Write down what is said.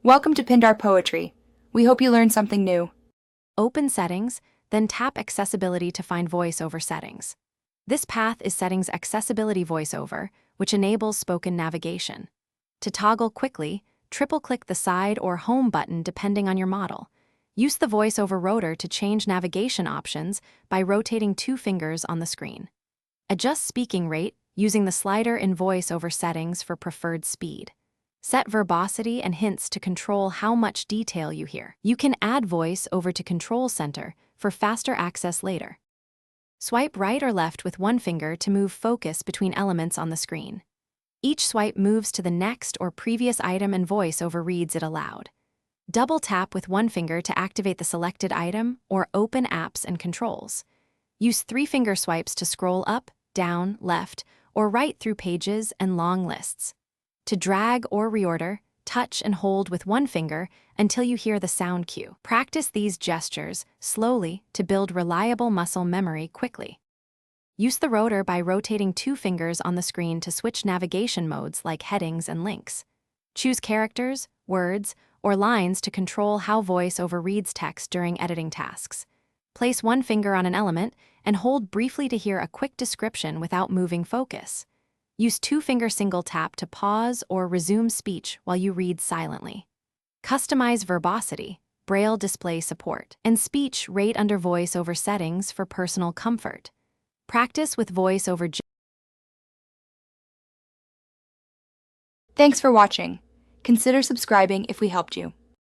Welcome to Pindar Poetry. We hope you learned something new. Open Settings, then tap Accessibility to find VoiceOver settings. This path is Settings Accessibility VoiceOver, which enables spoken navigation. To toggle quickly, triple-click the side or home button depending on your model. Use the VoiceOver rotor to change navigation options by rotating 2 fingers on the screen. Adjust speaking rate using the slider in VoiceOver settings for preferred speed. Set verbosity and hints to control how much detail you hear. You can add VoiceOver to Control Center for faster access later. Swipe right or left with 1 finger to move focus between elements on the screen. Each swipe moves to the next or previous item and VoiceOver reads it aloud. Double tap with 1 finger to activate the selected item or open apps and controls. Use 3-finger swipes to scroll up, down, left, or right through pages and long lists. To drag or reorder, touch and hold with 1 finger until you hear the sound cue. Practice these gestures slowly to build reliable muscle memory quickly. Use the rotor by rotating 2 fingers on the screen to switch navigation modes like headings and links. Choose characters, words, or lines to control how VoiceOver reads text during editing tasks. Place 1 finger on an element and hold briefly to hear a quick description without moving focus. Use 2-finger single tap to pause or resume speech while you read silently. Customize verbosity, Braille display support, and speech rate under VoiceOver settings for personal comfort. Practice with VoiceOver. Thanks for watching. Consider subscribing if we helped you.